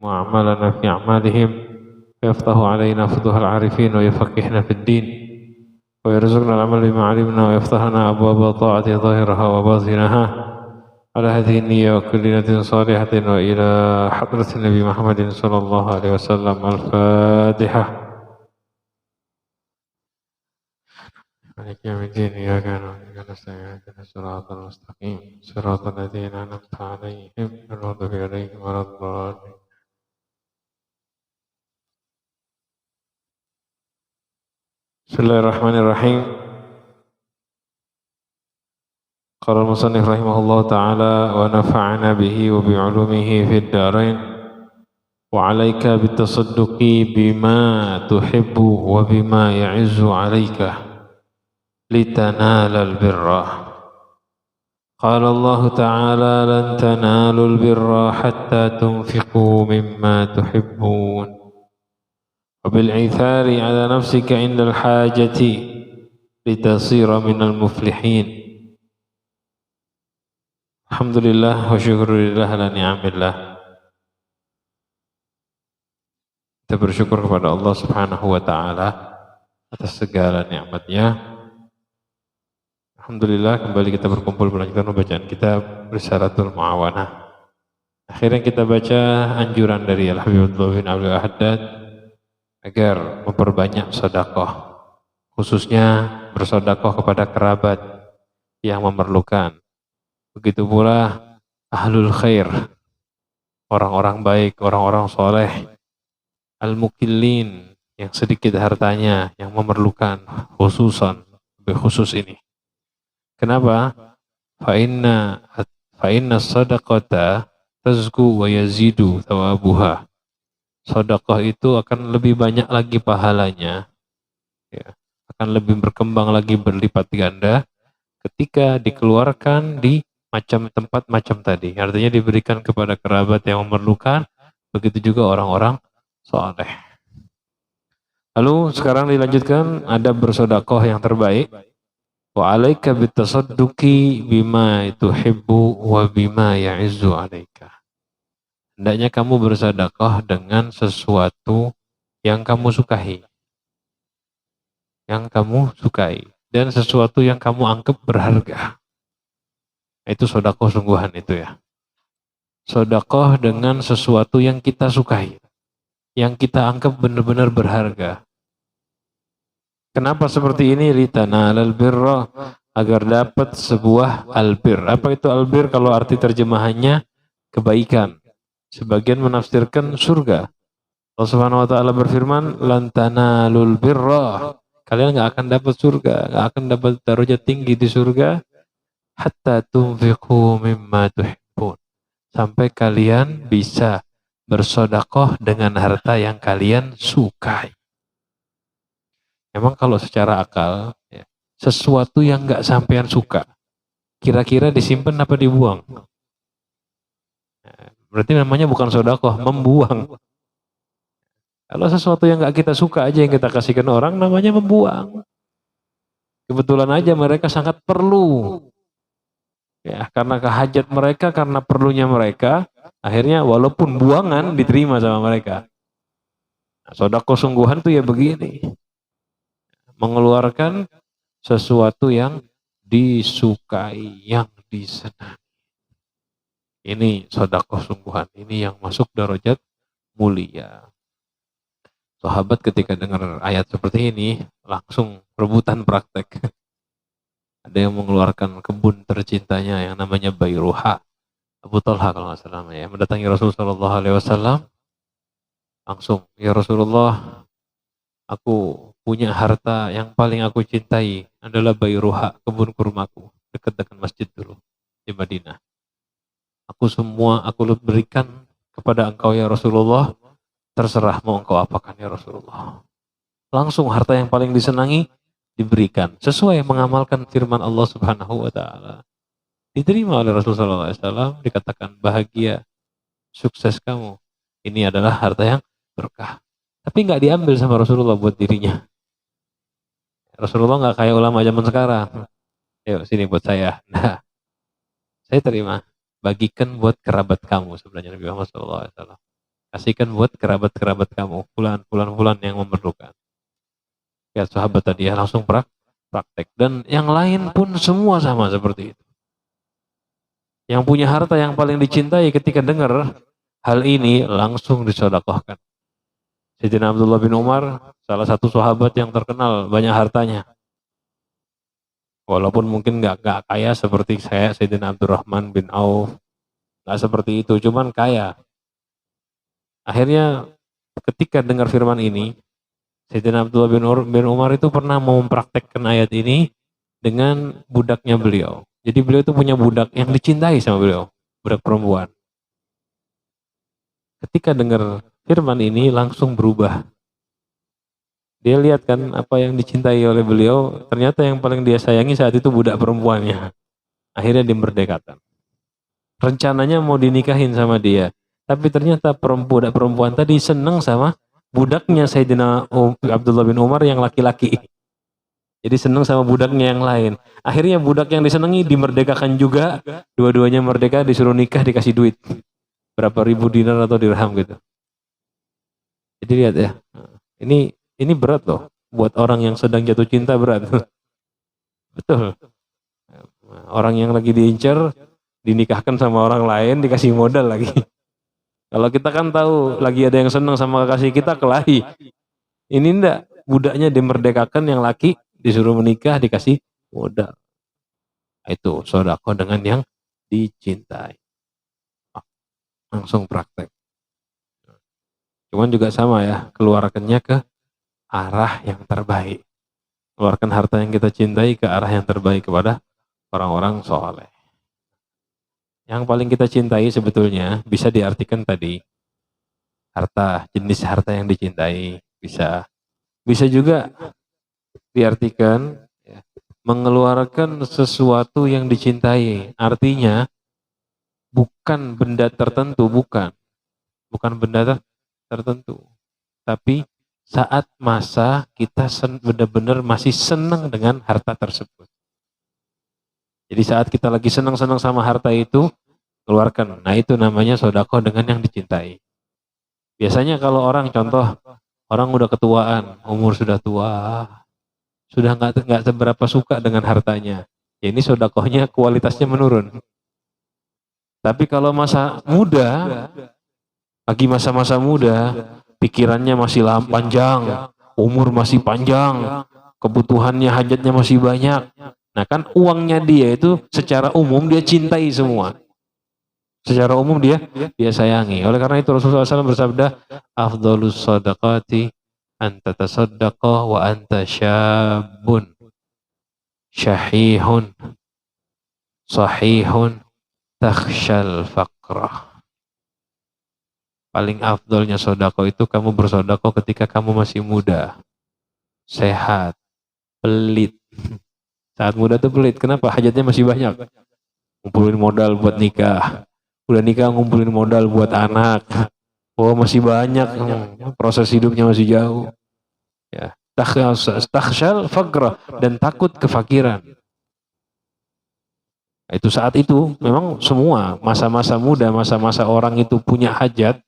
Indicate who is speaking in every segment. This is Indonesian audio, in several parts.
Speaker 1: وأعمالنا في أعمالهم ويفتح علينا فتوح العارفين ويفقهنا في الدين ويرزقنا العمل بما علمنا ويفتح لنا أبواب طاعته ظاهرها وباطنها على هذه النية وكل نية صالحة وإلى حضرة النبي محمد صلى الله عليه وسلم. الفاتحة. مالك يوم الدين إياك نعبد وإياك نستعين اهدنا الصراط المستقيم صراط الذين أنعمت عليهم غير المغضوب عليهم ولا الضالين. Bismillahirrahmanirrahim. Qala al-musannif rahimahullah ta'ala wa nafa'ana bihi wa bi'ulumihi fid darain wa 'alaika bitasadduqi bima tuhibbu wa bima ya'izzu 'alaika litanala al-birra. Qala Allah ta'ala lan tanalu al-birra hatta tunfiqu mimma tuhibbun وبالعثار على نفسك عند الحاجة لتصير من المفلحين. Alhamdulillah wa syukurillah ala ni'amillah. Kita bersyukur kepada Allah Subhanahu wa ta'ala atas segala nikmatnya. Alhamdulillah kembali kita berkumpul melanjutkan pembacaan kitab Risalatul Mu'awanah. Akhirnya kita baca anjuran dari Al-Habibullah bin Abdul Haddad agar memperbanyak sedekah, khususnya bersedekah kepada kerabat yang memerlukan. Begitu pula ahlul khair, orang-orang baik, orang-orang soleh, al-mukillin, yang sedikit hartanya, yang memerlukan khususan, lebih khusus ini. Kenapa? Fa'inna sadaqata tazku wa yazidu thawabuha. Sedekah itu akan lebih banyak lagi pahalanya, ya, akan lebih berkembang lagi berlipat ganda ketika dikeluarkan di macam tempat macam tadi. Artinya diberikan kepada kerabat yang memerlukan, begitu juga orang-orang saleh. Lalu sekarang dilanjutkan ada bersedekah yang terbaik. Wa 'alaika bitasadduqi bima tuhibbu wa bima ya'izzu 'alaika. Hendaknya kamu bersedekah dengan sesuatu yang kamu sukai. Yang kamu sukai. Dan sesuatu yang kamu anggap berharga. Itu sedekah sungguhan itu ya. Sedekah dengan sesuatu yang kita sukai. Yang kita anggap benar-benar berharga. Kenapa seperti ini? Litanalal birra. Agar dapat sebuah albir. Apa itu albir? Kalau arti terjemahannya kebaikan. Sebagian menafsirkan surga. Allah Subhanahu wa ta'ala berfirman, lan tanalul birra. Kalian enggak akan dapat surga, enggak akan dapat darajat tinggi di surga hatta tunfiqu mimma tuhibbun. Sampai kalian bisa bersedekah dengan harta yang kalian sukai. Memang kalau secara akal, ya, sesuatu yang enggak sampean suka, kira-kira disimpan apa dibuang? Berarti namanya bukan sedekah, membuang. Kalau sesuatu yang nggak kita suka aja yang kita kasihkan orang, namanya membuang. Kebetulan aja mereka sangat perlu. Ya, karena kehajat mereka, karena perlunya mereka, akhirnya walaupun buangan diterima sama mereka. Nah, sedekah sungguhan tuh ya begini. Mengeluarkan sesuatu yang disukai, yang disenangi. Ini sedekah sungguhan, ini yang masuk derajat mulia. Sahabat ketika dengar ayat seperti ini, langsung rebutan praktek. Ada yang mengeluarkan kebun tercintanya yang namanya Bayruha. Abu Talha kalau nggak salah ya, mendatangi Rasulullah SAW, langsung, ya Rasulullah, aku punya harta yang paling aku cintai adalah Bayruha, kebun kurmaku, dekat dengan masjid dulu di Madinah. Aku berikan kepada engkau ya Rasulullah, terserah mau engkau apakan ya Rasulullah. Langsung harta yang paling disenangi diberikan, sesuai mengamalkan firman Allah Subhanahu wa ta'ala. Diterima oleh Rasulullah SAW, dikatakan bahagia, sukses kamu. Ini adalah harta yang berkah. Tapi nggak diambil sama Rasulullah buat dirinya. Rasulullah nggak kayak ulama zaman sekarang. Ayo sini buat saya. Nah, saya terima. Bagikan buat kerabat kamu sebenarnya Nabi Muhammad SAW. kasihkan buat kerabat-kerabat kamu, fulan yang memerlukan. Ya sahabat tadi ya langsung praktek. Dan yang lain pun semua sama seperti itu. Yang punya harta yang paling dicintai ketika dengar hal ini langsung disedekahkan. Sayyidina Abdullah bin Umar, salah satu sahabat yang terkenal banyak hartanya. Walaupun mungkin nggak kaya seperti saya, Sayyidina Abdurrahman bin Auf, nggak seperti itu, cuman kaya. Akhirnya ketika dengar firman ini, Sayyidina Abdullah bin Umar itu pernah mau mempraktekkan ayat ini dengan budaknya beliau. Jadi beliau itu punya budak yang dicintai sama beliau, budak perempuan. Ketika dengar firman ini langsung berubah. Dia lihat kan apa yang dicintai oleh beliau, ternyata yang paling dia sayangi saat itu budak perempuannya. Akhirnya dimerdekakan. Rencananya mau dinikahin sama dia. Tapi ternyata budak perempuan tadi seneng sama budaknya Sayyidina Abdullah bin Umar yang laki-laki. Jadi seneng sama budaknya yang lain. Akhirnya budak yang disenangi dimerdekakan juga. Dua-duanya merdeka, disuruh nikah, dikasih duit. Berapa ribu dinar atau dirham gitu. Jadi lihat ya. Ini berat loh, buat orang yang sedang jatuh cinta berat. Betul. Orang yang lagi diincar, dinikahkan sama orang lain, dikasih modal lagi. Kalau kita kan tahu, lagi ada yang senang sama kekasih kita, kelahi. Ini enggak, budaknya dimerdekakan, yang laki disuruh menikah, dikasih modal. Itu sedekah dengan yang dicintai. Langsung praktek. Cuman juga sama ya, keluarkannya ke arah yang terbaik. Keluarkan harta yang kita cintai ke arah yang terbaik kepada orang-orang soleh. Yang paling kita cintai sebetulnya bisa diartikan tadi harta, jenis harta yang dicintai bisa juga diartikan ya, mengeluarkan sesuatu yang dicintai. Artinya bukan benda tertentu, bukan benda tertentu, tapi saat masa kita benar-benar masih senang dengan harta tersebut. Jadi saat kita lagi senang-senang sama harta itu, keluarkan. Nah itu namanya sedekah dengan yang dicintai. Biasanya kalau orang, contoh, orang udah ketuaan, umur sudah tua, sudah nggak seberapa suka dengan hartanya. Ya ini sedekahnya kualitasnya menurun. Tapi kalau masa muda, lagi masa-masa muda, pikirannya masih panjang, umur masih panjang, kebutuhannya, hajatnya masih banyak. Nah kan uangnya dia itu secara umum dia cintai semua. Secara umum dia sayangi. Oleh karena itu Rasulullah SAW bersabda, afdhalus shadaqati anta tasaddaqa wa anta syabun syahihun sahihun takhshal faqrah. Paling afdolnya sodako itu kamu bersodako ketika kamu masih muda, sehat, pelit. Saat muda tuh pelit. Kenapa? Hajatnya masih banyak. Ngumpulin modal buat nikah. Udah nikah ngumpulin modal buat anak. Oh masih banyak. Proses hidupnya masih jauh. Ya. Takhshal faqrah, dan takut kefakiran. Itu saat itu memang semua masa-masa muda, masa-masa orang itu punya hajat,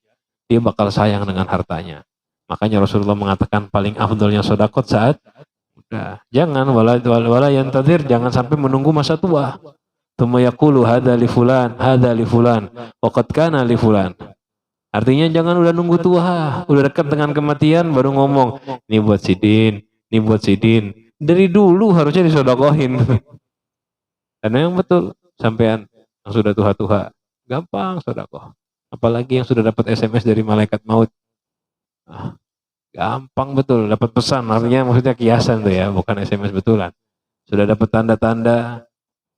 Speaker 1: dia bakal sayang dengan hartanya. Makanya Rasulullah mengatakan paling afdolnya sedekah saat muda. Jangan wala yantadir, jangan sampai menunggu masa tua. Tsumma yaqulu hadza li fulan, waqad kana li fulan. Artinya jangan udah nunggu tua, udah dekat dengan kematian baru ngomong, ini buat sidin, ini buat sidin. Dari dulu harusnya disedekahin. Karena yang betul, sampean yang sudah tua-tua, gampang sedekah. Apalagi yang sudah dapat SMS dari malaikat maut. Gampang betul, dapat pesan, artinya maksudnya kiasan tuh ya, bukan SMS betulan. Sudah dapat tanda-tanda,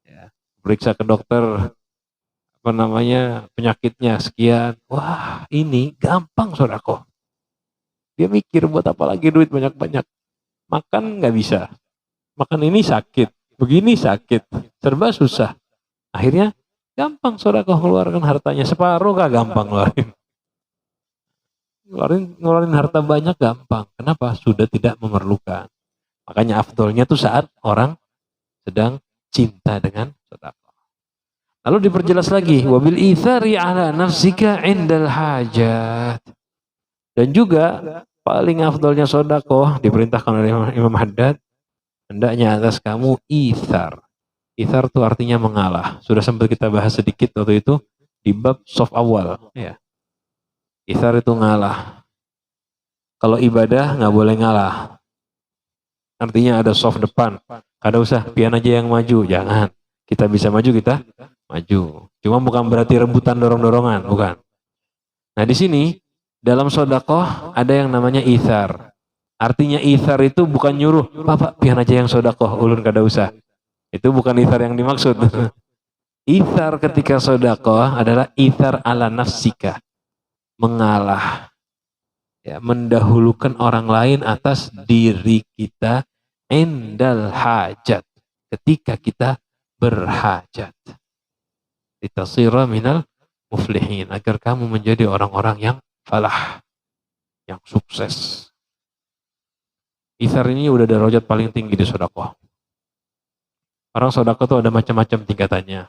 Speaker 1: ya, periksa ke dokter, penyakitnya sekian. Wah, ini gampang sedekah. Dia mikir buat apa lagi duit banyak-banyak. Makan nggak bisa. Makan ini sakit, begini sakit, serba susah. Akhirnya gampang sedekah, keluarkan hartanya. Separuh gak gampang ngeluarin harta banyak gampang. Kenapa? Sudah tidak memerlukan. Makanya afdolnya tuh saat orang sedang cinta dengan sedekah. Lalu diperjelas lagi, wabil itsari ala nafsika indal hajat. Dan juga paling afdolnya sedekah diperintahkan oleh Imam Haddad, hendaknya atas kamu ithar. Ithar itu artinya mengalah. Sudah sempat kita bahas sedikit waktu itu di bab soft awal. Ya. Ithar itu ngalah. Kalau ibadah nggak boleh ngalah. Artinya ada soft depan. Kada usah pian aja yang maju. Jangan. Kita bisa maju, kita maju. Cuma bukan berarti rebutan dorong-dorongan, bukan. Nah di sini dalam sedekah ada yang namanya ithar. Artinya ithar itu bukan nyuruh, Pak, pian aja yang sedekah, ulun kada usah. Itu bukan ithar yang dimaksud. Ithar ketika sedekah adalah ithar ala nafsika. Mengalah. Ya, mendahulukan orang lain atas diri kita endal hajat. Ketika kita berhajat. Litasira minal muflihin. Agar kamu menjadi orang-orang yang falah. Yang sukses. Ithar ini udah derajat paling tinggi di sedekah. Orang sedekah itu ada macam-macam tingkatannya.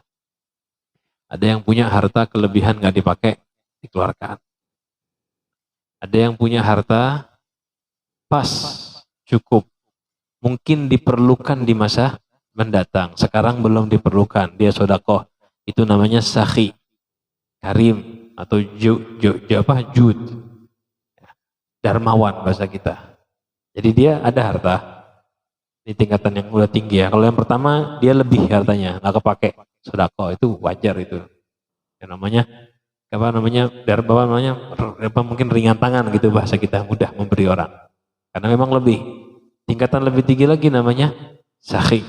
Speaker 1: Ada yang punya harta kelebihan nggak dipakai, dikeluarkan. Ada yang punya harta pas, cukup. Mungkin diperlukan di masa mendatang. Sekarang belum diperlukan. Dia sedekah. Itu namanya sakhi, karim atau jud. Darmawan bahasa kita. Jadi dia ada harta. Ini tingkatan yang udah tinggi ya. Kalau yang pertama dia lebih hartanya, nggak kepake sedekah, itu wajar itu. Yang namanya mungkin ringan tangan gitu bahasa kita, mudah memberi orang. Karena memang lebih. Tingkatan lebih tinggi lagi namanya sakhi.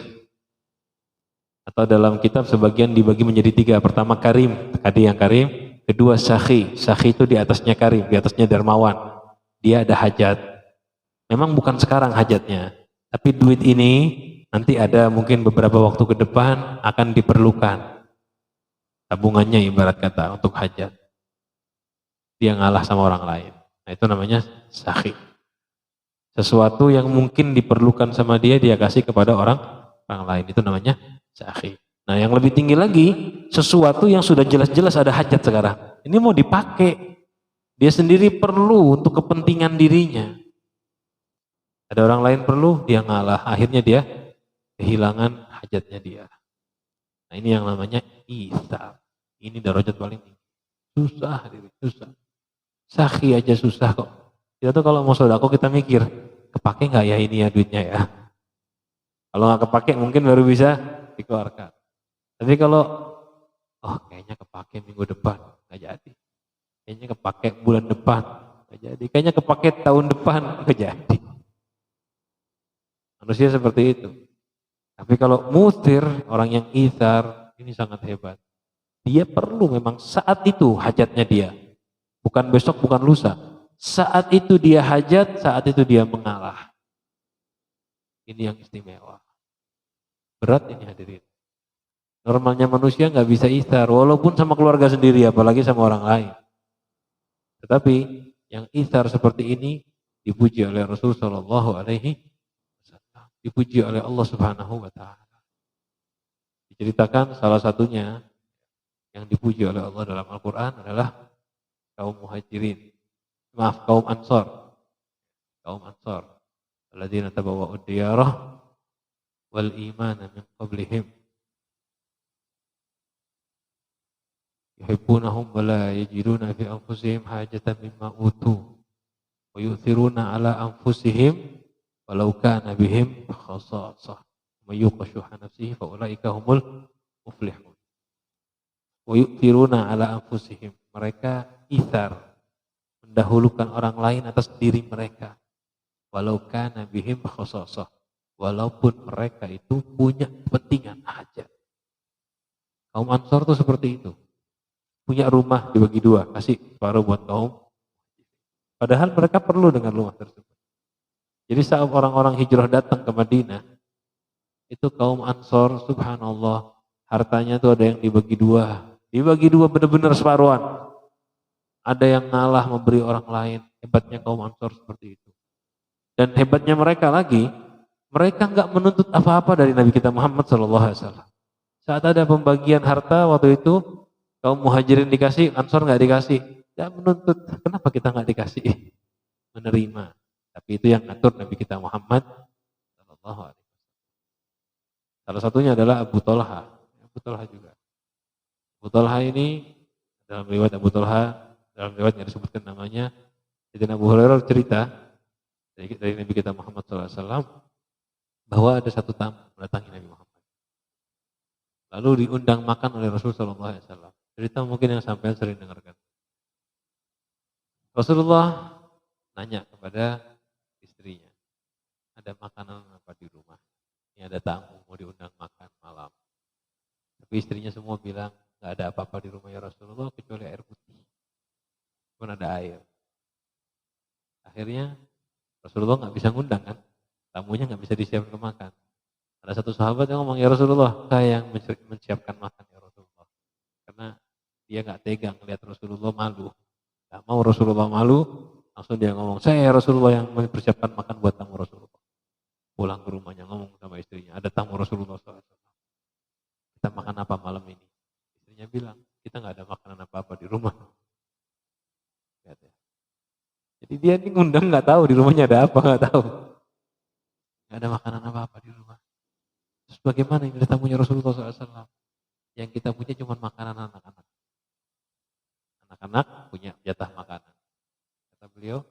Speaker 1: Atau dalam kitab sebagian dibagi menjadi 3. Pertama karim, tadi yang karim. Kedua sakhi. Sakhi itu di atasnya karim, di atasnya dermawan. Dia ada hajat. Memang bukan sekarang hajatnya. Tapi duit ini nanti ada mungkin beberapa waktu ke depan akan diperlukan. Tabungannya ibarat kata untuk hajat. Dia ngalah sama orang lain. Nah itu namanya sakhi. Sesuatu yang mungkin diperlukan sama dia kasih kepada orang lain. Itu namanya sakhi. Nah yang lebih tinggi lagi, sesuatu yang sudah jelas-jelas ada hajat sekarang. Ini mau dipakai. Dia sendiri perlu untuk kepentingan dirinya. Ada orang lain perlu, dia ngalah. Akhirnya dia kehilangan hajatnya dia. Nah ini yang namanya ithar. Ini darajat paling tinggi. Susah. Sakhi aja susah kok. Kita tuh kalau mau sedekah kita mikir, kepake nggak ya ini ya duitnya ya. Kalau nggak kepake mungkin baru bisa dikeluarkan. Tapi kalau, kayaknya kepake minggu depan, nggak jadi. Kayaknya kepake bulan depan, nggak jadi. Kayaknya kepake tahun depan, nggak jadi. Manusia seperti itu. Tapi kalau mutir, orang yang ithar, ini sangat hebat. Dia perlu memang saat itu hajatnya dia. Bukan besok, bukan lusa. Saat itu dia hajat, saat itu dia mengalah. Ini yang istimewa. Berat ini hadirin. Normalnya manusia nggak bisa ithar, walaupun sama keluarga sendiri, apalagi sama orang lain. Tetapi yang ithar seperti ini dipuji oleh Rasulullah SAW. Dipuji oleh Allah Subhanahu wa Ta'ala. Diceritakan salah satunya yang dipuji oleh Allah dalam Al-Quran adalah kaum muhajirin. Kaum ansar. Kaum ansar. Alladzina tabawwa'ud diyarah wal imana min qablihim. Yuhibbunahum wa la yajiduna fi anfusihim hajatan mimma utu. Wa yu'thiruna ala anfusihim walau kana bihim khasasah may yuqashuha nafsihi fa ulaika humul muflihun. Wa yu'thiruna ala anfusihim, mereka ithar, mendahulukan orang lain atas diri mereka, walau kana bihim khasasah, walaupun mereka itu punya kepentingan hajat. Kaum Ansor itu seperti itu, punya rumah dibagi 2, kasih separuh buat kaum, padahal mereka perlu dengan rumah tersebut. Jadi saat orang-orang hijrah datang ke Madinah, itu kaum Ansor, subhanallah, hartanya itu ada yang dibagi 2. Dibagi 2 benar-benar separuhan. Ada yang ngalah memberi orang lain. Hebatnya kaum Ansor seperti itu. Dan hebatnya mereka lagi, mereka nggak menuntut apa-apa dari Nabi kita Muhammad SAW. Saat ada pembagian harta waktu itu, kaum muhajirin dikasih, Ansor nggak dikasih. Nggak menuntut, kenapa kita nggak dikasih? menerima. Tapi itu yang ngatur Nabi kita Muhammad Sallallahu Alaihi Wasallam. Salah satunya adalah Abu Talha. Abu Talha juga. Abu Talha ini dalam riwayat Abu Talha, dalam riwayat yang disebutkan namanya, Sayyidina Abu Hurairah cerita dari Nabi kita Muhammad SAW bahwa ada satu tamu mendatangi Nabi Muhammad. Lalu diundang makan oleh Rasulullah SAW. Cerita mungkin yang sampai sering dengarkan. Rasulullah nanya kepada istrinya, ada makanan apa di rumah? Ini ada tamu mau diundang makan malam. Tapi istrinya semua bilang nggak ada apa-apa di rumah ya Rasulullah kecuali air putih. Pun ada air. Akhirnya Rasulullah nggak bisa ngundang kan, tamunya nggak bisa disiapkan makan. Ada satu sahabat yang ngomong, ya Rasulullah, saya yang menyiapkan makan ya Rasulullah. Karena dia nggak tegang lihat Rasulullah malu. Nggak mau Rasulullah malu, langsung dia ngomong, saya ya Rasulullah yang mempersiapkan makan buat tamu Rasulullah. Pulang ke rumahnya ngomong sama istrinya, ada tamu Rasulullah SAW. Kita makan apa malam ini? Istrinya bilang, kita nggak ada makanan apa-apa di rumah. Lihat ya. Jadi dia ini ngundang nggak tahu di rumahnya ada apa, nggak tahu. Nggak ada makanan apa-apa di rumah. Terus bagaimana ini tamunya Rasulullah SAW? Yang kita punya cuma makanan anak-anak. Anak-anak punya jatah makanan. Kata beliau,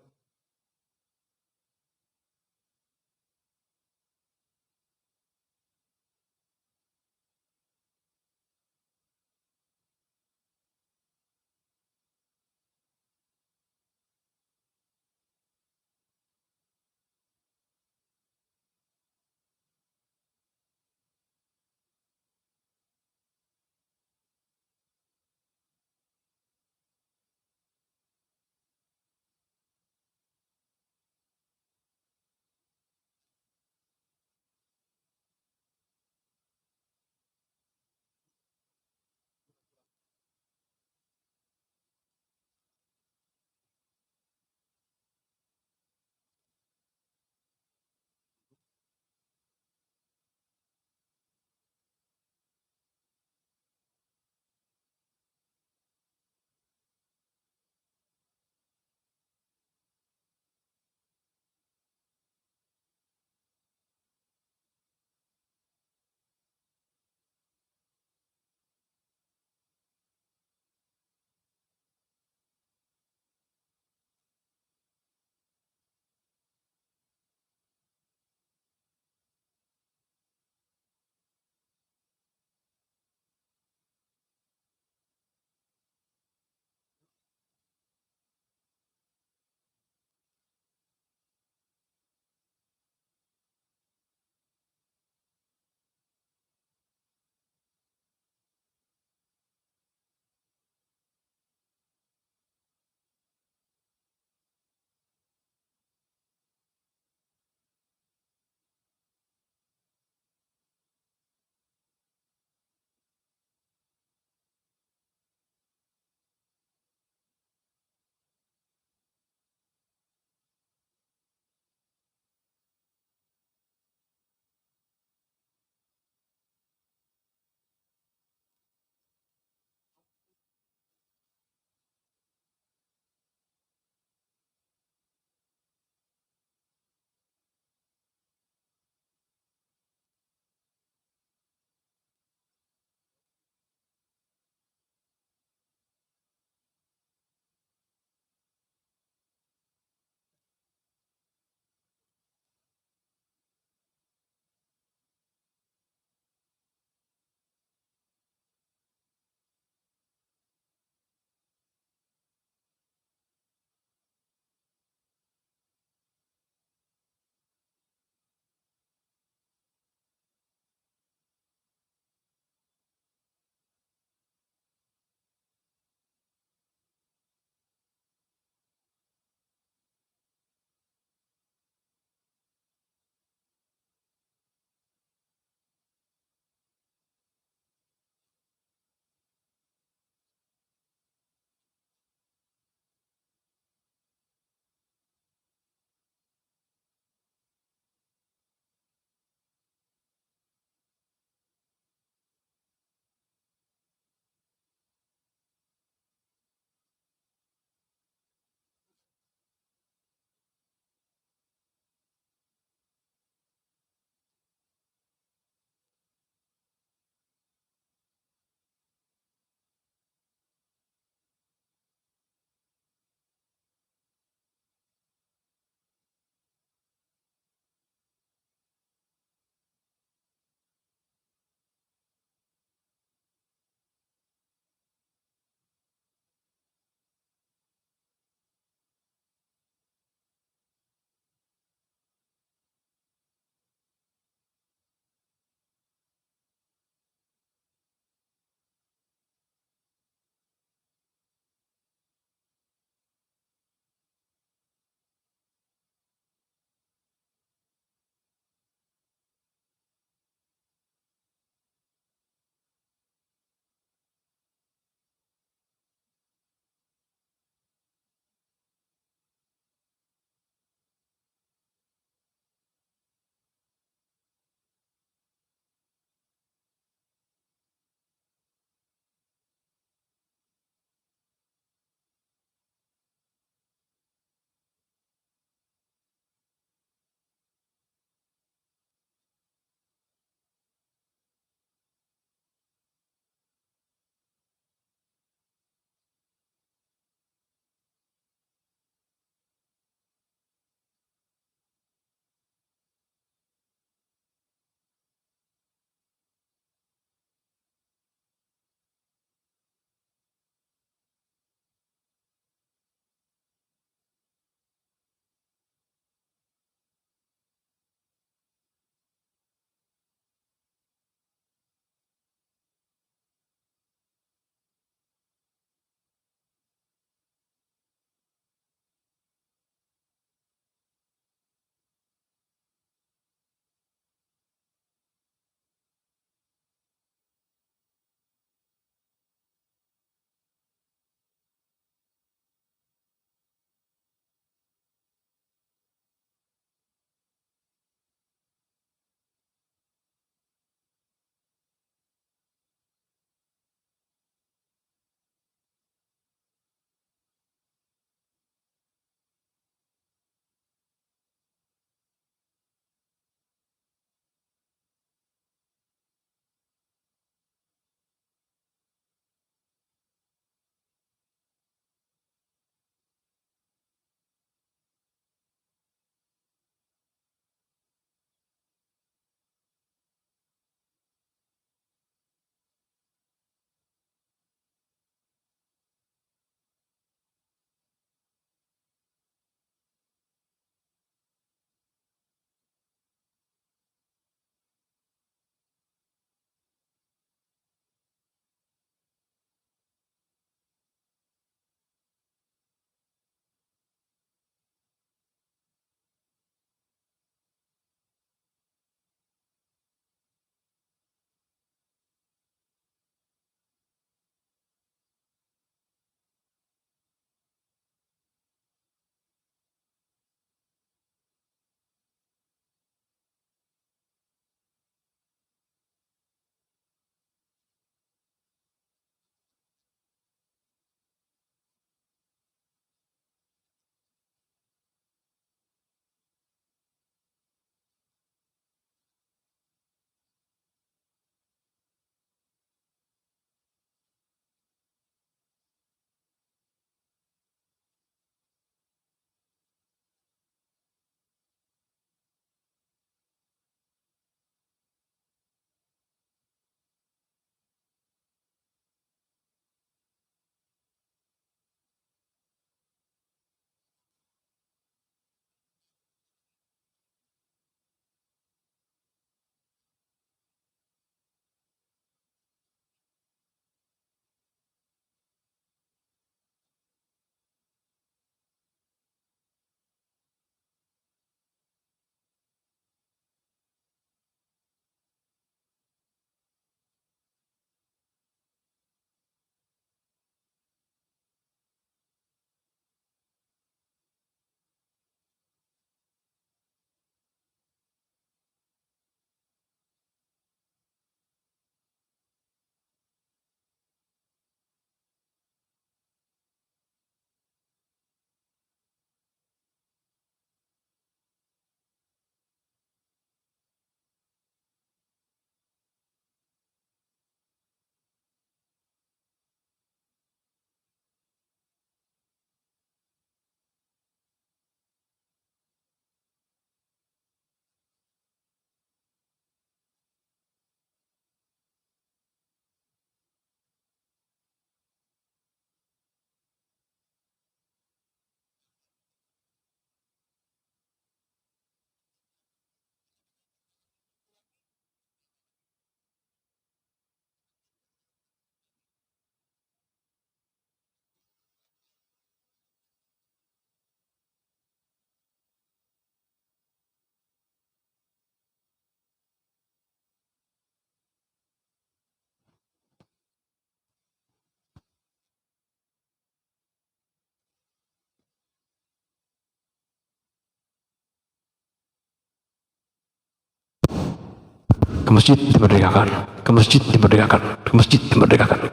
Speaker 1: ke masjid dimerdekakan, ke masjid dimerdekakan, ke masjid dimerdekakan.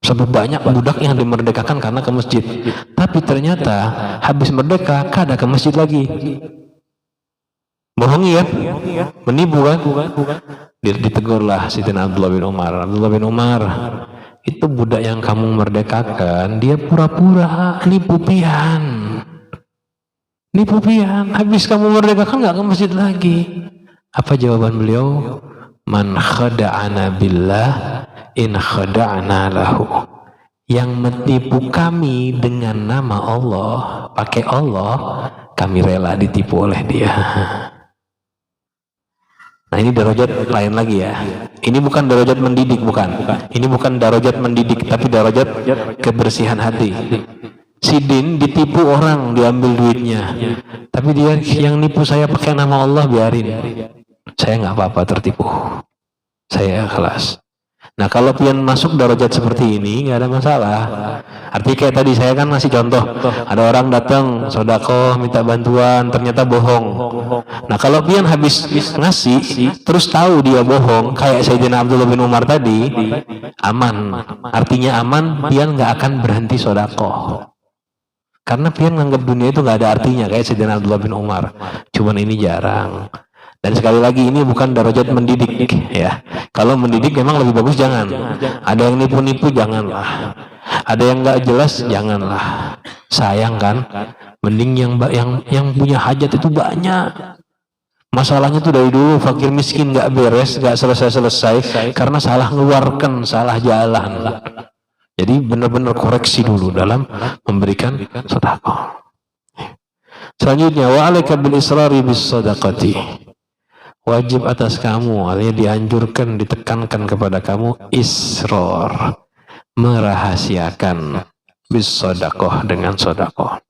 Speaker 1: Sampai banyak budak yang dimerdekakan karena ke masjid. Tapi ternyata habis merdeka kada ke masjid lagi. Bohongi kan? Menipu kan? Ditegurlah Sayyidina Abdullah bin Umar. Abdullah bin Umar, itu budak yang kamu merdekakan, dia pura-pura nipu pian. Nipu pian. Habis kamu merdekakan nggak ke masjid lagi. Apa jawaban beliau? Man khada'ana billah in khada'na lahu. Yang menipu kami dengan nama Allah, pakai Allah, kami rela ditipu oleh dia. Nah, ini darajat lain lagi ya. Ini bukan darajat mendidik, bukan. Ini bukan darajat mendidik, tapi darajat kebersihan hati. Sidin ditipu orang, diambil duitnya. Tapi dia yang nipu saya pakai nama Allah, biarin. Saya nggak apa-apa tertipu. Saya ikhlas. Nah, kalau pian masuk darajat seperti ini nggak ada masalah. Artinya kayak tadi saya kan ngasih contoh, ada orang datang sodako minta bantuan, ternyata bohong. Nah, kalau pian habis ngasih terus tahu dia bohong, kayak Sayyidina Abdullah bin Umar tadi, aman. Artinya aman, pian nggak akan berhenti sodako. Karena pian nganggap dunia itu nggak ada artinya, kayak Sayyidina Abdullah bin Umar. Cuman ini jarang. Dan sekali lagi ini bukan darajat mendidik ya. Kalau mendidik memang lebih bagus jangan. Ada yang nipu-nipu janganlah. Ada yang nggak jelas janganlah. Sayang kan? Mending yang punya hajat itu banyak. Masalahnya tuh dari dulu fakir miskin nggak beres, nggak selesai karena salah ngeluarkan, salah jalan. Jadi benar-benar koreksi dulu dalam memberikan sedekah. Selanjutnya wa alaika bil israri bis sadaqati. Wajib atas kamu, artinya dianjurkan, ditekankan kepada kamu israr, merahasiakan bis sodakoh, dengan sodakoh.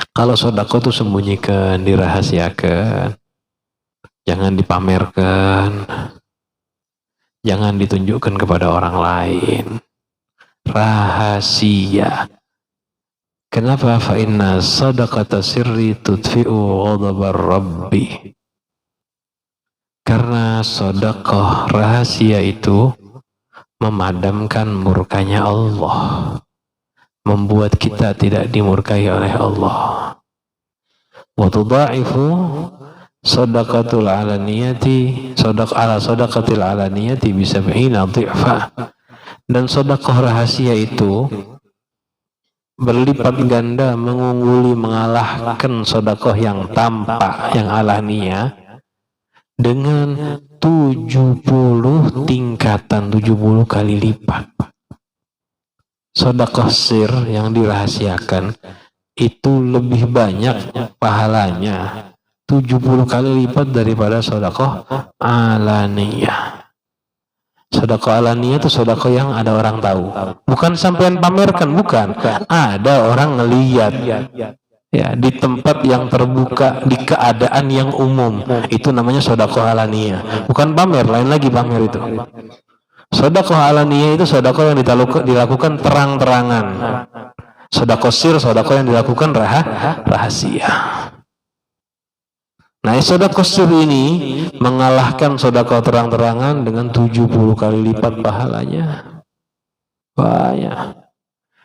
Speaker 1: Kalau sodakoh itu sembunyikan, dirahasiakan, jangan dipamerkan, jangan ditunjukkan kepada orang lain, rahasia. Kenapa? Fa inna sadaqata sirri tudfi'u ghadabar rabbi. Karena sedekah rahasia itu memadamkan murkanya Allah, membuat kita tidak dimurkai oleh Allah. Wa tudha'ifu sadaqatul alaniyati, sadaqatil alaniyati bi 70 dhi'fa. Dan sedekah rahasia itu berlipat ganda, mengungguli, mengalahkan sedekah yang tampak, yang alaniyah, dengan 70 tingkatan, 70 kali lipat. Sedekah sir yang dirahasiakan itu lebih banyak pahalanya, 70 kali lipat daripada sedekah alaniyah. Sedekah alaniyah itu sedekah yang ada orang tahu, bukan sampean pamerkan, bukan. Ada orang ngelihat. Ya, di tempat yang terbuka, di keadaan yang umum, itu namanya sedekah alaniyah. Bukan pamer, lain lagi pamer itu. Sedekah alaniyah itu sedekah yang dilakukan terang-terangan. Sedekah sir, sedekah yang dilakukan rahasia. Nah, sedekah sir ini mengalahkan sedekah terang-terangan dengan 70 kali lipat pahalanya. Banyak.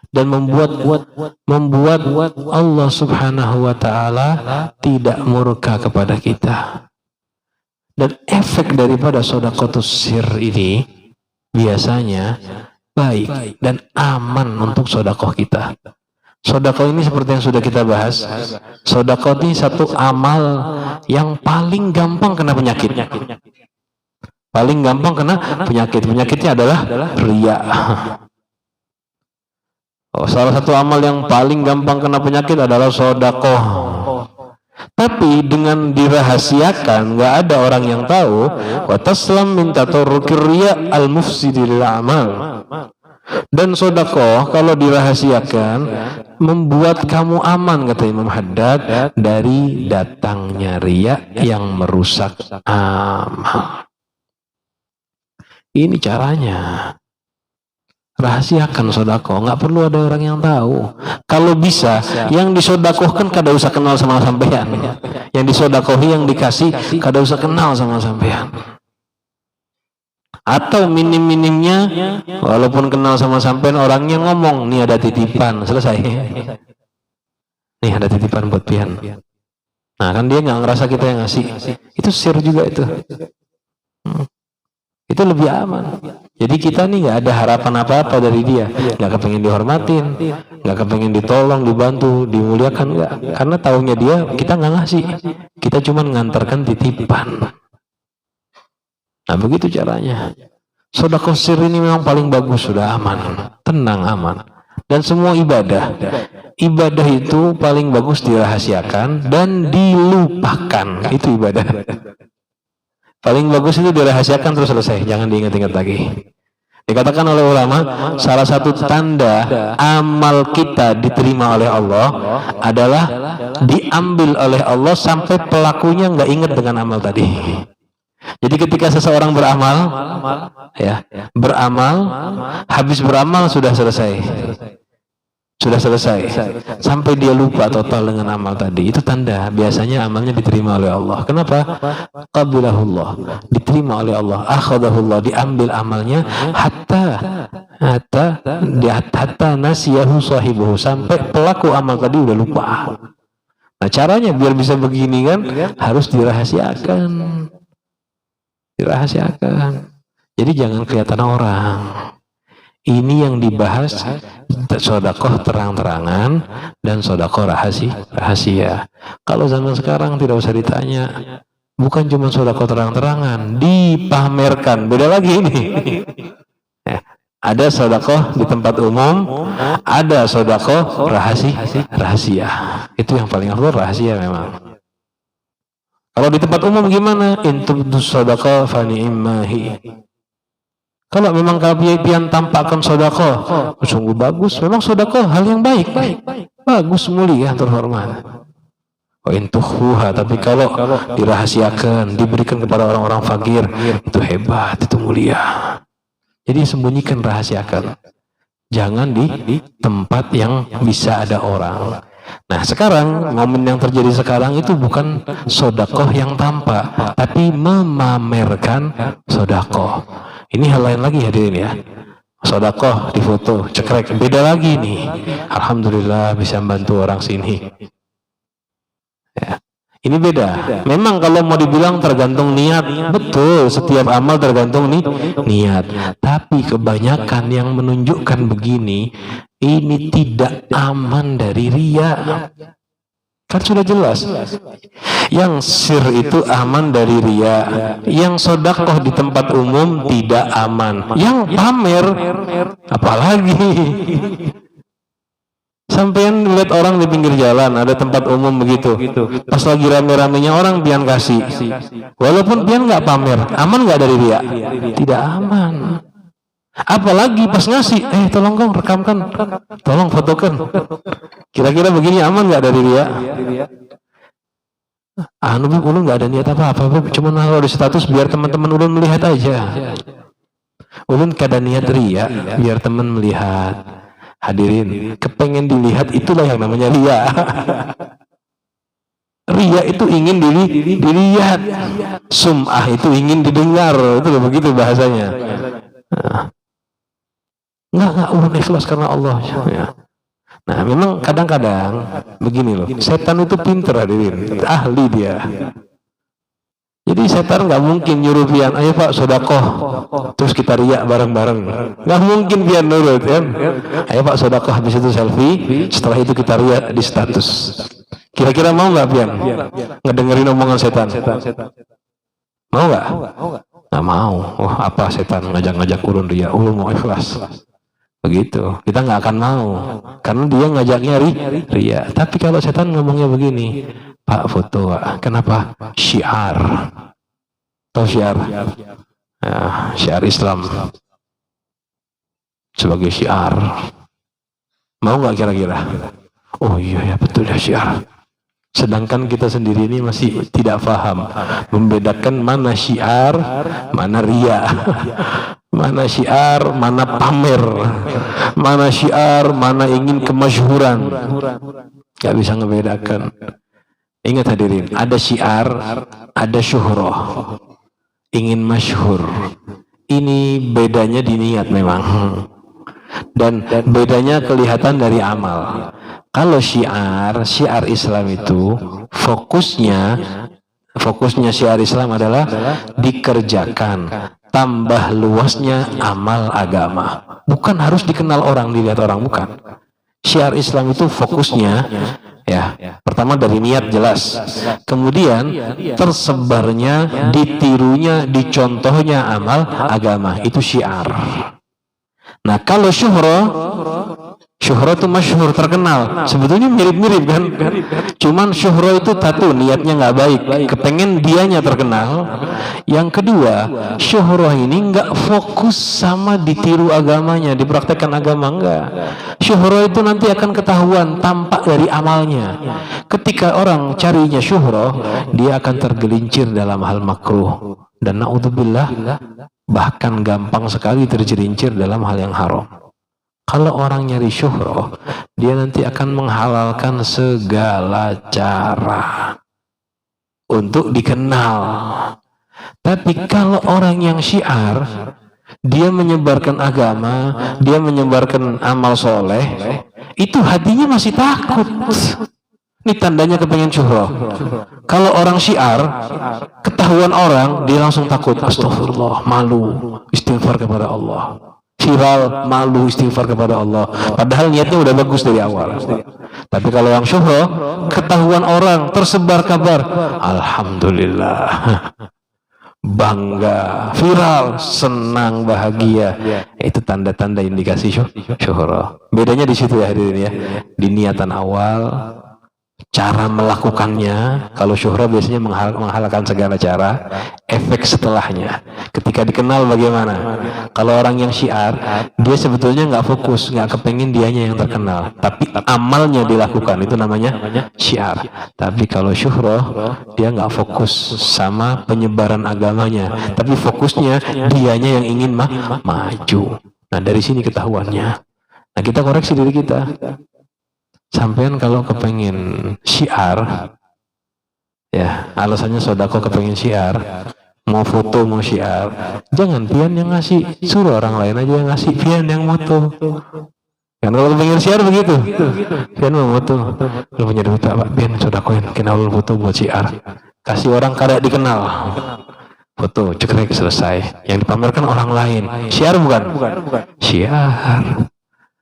Speaker 1: Dan membuat Allah Subhanahu wa ta'ala tidak murka kepada kita. Dan efek daripada sedekahus sir ini biasanya baik dan aman untuk sedekah kita. Sedekah ini seperti yang sudah kita bahas, sedekah ini satu amal yang paling gampang kena penyakit. Paling gampang kena penyakit. Penyakitnya adalah riya. Salah satu amal yang paling gampang kena penyakit adalah sedekah. Tapi dengan dirahasiakan, nggak ada orang yang tahu. Wa taslam min tatarrukir riya al-mufsidil amal. Dan sedekah kalau dirahasiakan membuat kamu aman, kata Imam Haddad, dari datangnya riya yang merusak amal. Ini caranya. Rahasiakan sedekah, nggak perlu ada orang yang tahu. Kalau bisa, yang disedekahkan kada usah kenal sama sampean. yang disodakohi, yang dikasih, kada usah kenal sama sampean. Atau minim-minimnya, walaupun kenal sama sampean, orangnya ngomong, nih ada titipan, selesai. Nih ada titipan buat pian. Nah kan dia nggak ngerasa kita yang ngasih. Itu share juga itu. Itu lebih aman. Jadi kita nih nggak ada harapan apa-apa dari dia. Nggak kepengen dihormatin, nggak kepengen ditolong, dibantu, dimuliakan, nggak. Karena taunya dia kita nggak ngasih. Kita cuma ngantarkan titipan. Nah begitu caranya. Sedekah sir ini memang paling bagus, sudah aman, tenang, aman. Dan semua ibadah itu paling bagus dirahasiakan dan dilupakan. Itu ibadah. Paling bagus itu dirahasiakan terus selesai, jangan diingat-ingat lagi. Dikatakan oleh ulama, salah satu tanda amal kita diterima oleh Allah adalah diambil oleh Allah sampai pelakunya nggak ingat dengan amal tadi. Jadi ketika seseorang beramal, habis beramal sudah selesai, sampai dia lupa total dengan amal tadi. Itu tanda biasanya amalnya diterima oleh Allah. Kenapa? Qabilahullah, diterima oleh Allah. Akhadahullah, diambil amalnya hatta nasiyahu sahibuhu, sampai pelaku amal tadi udah lupa. Nah caranya biar bisa begini kan, harus dirahasiakan. Jadi jangan kelihatan orang. Ini yang dibahas sedekah terang-terangan dan sedekah rahasia. Kalau zaman sekarang tidak usah ditanya, bukan cuma sedekah terang-terangan, dipamerkan. Beda lagi ini. Ada sedekah di tempat umum, ada sedekah rahasia. Itu yang paling afdal, rahasia memang. Kalau di tempat umum gimana? Intubdus sedekah fa ni'mahi. Kalau memang kalian tampakkan sedekah, sungguh bagus. Memang sedekah hal yang baik. Bagus, mulia, terhormat. Wa intuhuha, tapi kalau dirahasiakan, diberikan kepada orang-orang fakir, itu hebat, itu mulia. Jadi sembunyikan, rahasiakan. Jangan di tempat yang bisa ada orang. Nah sekarang, momen yang terjadi sekarang itu bukan sedekah yang tampak, tapi memamerkan sedekah. Ini hal lain lagi hadirin ya. Sedekah di foto, cekrek, beda lagi nih. Alhamdulillah bisa membantu orang sini. Ya. Ini beda. Memang kalau mau dibilang tergantung niat, betul. Setiap amal tergantung niat. Tapi kebanyakan yang menunjukkan begini, ini tidak aman dari riya. Kan sudah jelas. Yang sir itu aman dari riya. Yang sedekah di tempat umum tidak aman. Yang pamer, apalagi. Sampean lihat orang di pinggir jalan, ada tempat umum begitu. Pas lagi rame-ramenya orang, pian kasih. Walaupun pian nggak pamer, aman nggak dari riya? Tidak aman. Apalagi pas ngasih, tolong dong rekamkan, tolong fotokan. Kira-kira begini aman nggak dari riya? Ulun nggak ada niat apa-apa, cuma naruh di status biar teman-teman ulun melihat aja. Ulun kada niat riya, biar teman melihat. Hadirin, kepengen dilihat itulah yang namanya riya. Riya itu ingin dilihat, sum'ah itu ingin didengar, itu begitu bahasanya. Enggak, ulun ikhlas karena Allah. Nah, memang kadang-kadang begini loh, setan itu pinter hadirin, ahli dia. Jadi setan nggak mungkin nyuruh pian, ayo pak sedekah, terus kita riak bareng-bareng. Nggak mungkin pian nurut kan? Ayo pak sedekah, habis itu selfie, setelah itu kita riak di status. Kira-kira mau nggak pian? Ngedengerin omongan setan? Mau nggak? Nggak mau. Oh apa setan ngajak-ngajak ulun riak? Ulun mau ikhlas. Begitu. Kita nggak akan mau, karena dia ngajaknya riak. Tapi kalau setan ngomongnya begini, Pak foto, kenapa? Syiar. Tahu syiar? Ya, syiar Islam. Sebagai syiar. Mau nggak kira-kira? Oh iya ya betul ya syiar. Sedangkan kita sendiri ini masih tidak paham membedakan mana syiar, mana riya. Mana syiar, mana pamer. Mana syiar, mana ingin kemasyhuran. Gak bisa ngebedakan. Ingat hadirin, ada syiar, ada syuhrah. Ingin masyhur. Ini bedanya di niat memang. Dan bedanya kelihatan dari amal. Kalau syiar Islam itu fokusnya syiar Islam adalah dikerjakan, tambah luasnya amal agama. Bukan harus dikenal orang, dilihat orang, bukan. Syiar Islam itu fokusnya ya, pertama dari niat jelas, kemudian tersebarnya, ditirunya, dicontohnya amal agama, itu syiar. Nah kalau syuhrah itu masyhur, terkenal, sebetulnya mirip-mirip kan, cuman syuhrah itu satu niatnya nggak baik, kepengen dianya terkenal. Yang kedua, syuhrah ini nggak fokus sama ditiru agamanya, dipraktekkan agama, enggak. Syuhrah itu nanti akan ketahuan, tampak dari amalnya. Ketika orang carinya syuhrah, dia akan tergelincir dalam hal makruh, dan naudzubillah bahkan gampang sekali tergelincir dalam hal yang haram. Kalau orang nyari syuhrah, dia nanti akan menghalalkan segala cara untuk dikenal. Tapi kalau orang yang syiar, dia menyebarkan agama, dia menyebarkan amal soleh, itu hatinya masih takut. Ini tandanya kepengen syuhrah. Kalau orang syiar, ketahuan orang, dia langsung takut. Astagfirullah, malu, istighfar kepada Allah. Viral, malu, istighfar kepada Allah. Padahal niatnya udah bagus dari awal. Tapi kalau yang syuhrah, ketahuan orang, tersebar kabar, alhamdulillah, bangga, viral, senang, bahagia. Itu tanda-tanda indikasi syuhrah. Bedanya di situ ya hadirin ya. Di niatan awal, cara melakukannya. Kalau syuhrah biasanya menghalalkan segala cara. Efek setelahnya, ketika dikenal bagaimana. Kalau orang yang syiar, dia sebetulnya nggak fokus, nggak kepengen dianya yang terkenal, tapi amalnya dilakukan, itu namanya syiar. Tapi kalau syuhrah, dia nggak fokus sama penyebaran agamanya, tapi fokusnya dianya yang ingin maju. Nah dari sini ketahuannya. Nah kita koreksi diri kita. Sampean kalau kepengen syiar, ya alasannya sodako kepengen syiar, mau foto mau syiar, jangan pian yang ngasih, suruh orang lain aja yang ngasih, pian yang moto. Kan kalau kepengen syiar begitu, pian mau moto, lu punya duit apa, pian sodakoin, kenal lu foto buat syiar, kasih orang kada dikenal, foto cekrek selesai, yang dipamerkan orang lain, syiar bukan? Syiar.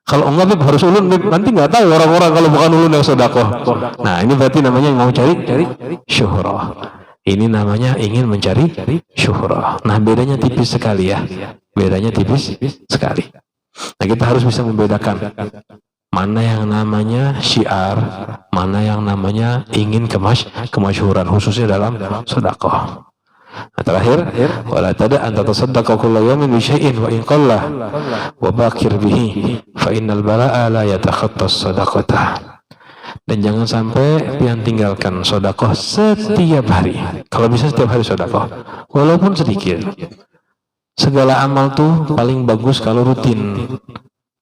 Speaker 1: Kalau enggak Bib, harus ulun Bib, nanti nggak tahu orang-orang kalau bukan ulun yang sodakoh. Nah ini berarti namanya mau cari syuhrah. Ini namanya ingin mencari syuhrah. Nah bedanya tipis sekali ya. Bedanya tipis sekali. Nah kita harus bisa membedakan mana yang namanya syiar, mana yang namanya ingin kemasyhuran, khususnya dalam sodakoh. Nah, terakhir, wala tada anta tasaddaqa kulla yawmin bi syai'in wa in qalla wa bakir bihi fa innal bala'a la yatakhattas sadaqata. Dan jangan sampai pian tinggalkan sedekah setiap hari. Kalau bisa setiap hari sedekah, walaupun sedikit. Segala amal tuh paling bagus kalau rutin.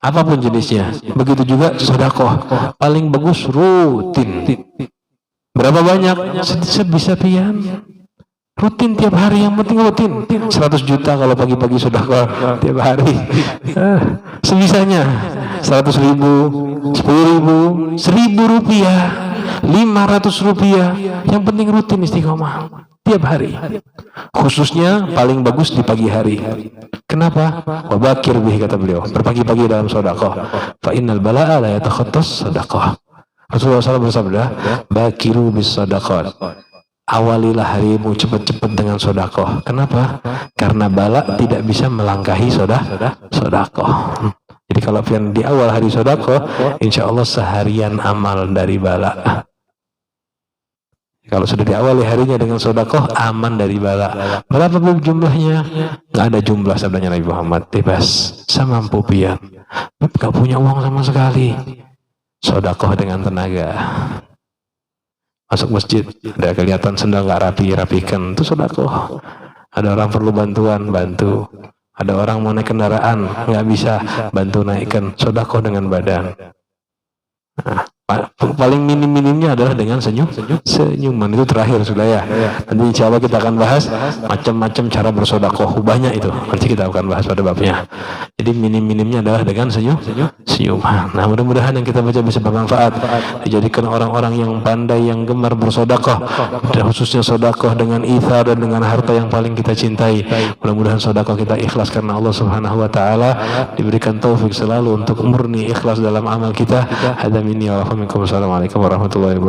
Speaker 1: Apapun jenisnya. Begitu juga sedekah, paling bagus rutin. Berapa banyak? Sebisa pian. Rutin tiap hari, yang penting rutin. 100 juta kalau pagi-pagi sedekah tiap hari. Sebisanya. 100 ribu, 10 ribu, 1000 rupiah, 500 rupiah. Yang penting rutin istiqomah tiap hari. Khususnya paling bagus di pagi hari. Kenapa? Wabakir bih, kata beliau, berpagi-pagi dalam sedekah. Fa innal bala'a la yatakhattas sedekah. Rasulullah SAW bersabda, bakiru bis sedekah. Awalilah harimu cepat-cepat dengan sedekah. Kenapa? Karena bala tidak bisa melangkahi sedekah. Jadi kalau pian di awal hari sedekah, insya Allah seharian amal dari bala. Kalau sudah diawali harinya dengan sedekah, aman dari bala. Berapa jumlahnya? Nggak ada jumlah sabdanya Nabi Muhammad. Bebas, semampu pian. Nggak punya uang sama sekali. Sedekah dengan tenaga. Masuk masjid, ada kelihatan sendal nggak rapikan, itu sedekah. Ada orang perlu bantuan, bantu. Ada orang mau naik kendaraan, nggak bisa, bantu naikkan, sedekah dengan badan. Nah, Paling minim-minimnya adalah dengan senyuman. Itu terakhir sudah ya. Nanti insya Allah kita akan bahas macam-macam cara bersodakoh, banyak itu. Nanti kita akan bahas pada babnya. Jadi minim-minimnya adalah dengan senyuman. Nah, mudah-mudahan yang kita baca bisa bermanfaat, dijadikan orang-orang yang pandai, yang gemar bersodakoh, dan khususnya sodakoh dengan ithar dan dengan harta yang paling kita cintai. Mudah-mudahan sodakoh kita ikhlas karena Allah Subhanahu wa taala, diberikan taufik selalu untuk murni ikhlas dalam amal kita. Hadza minni wa minkum. Assalamualaikum warahmatullahi wabarakatuh.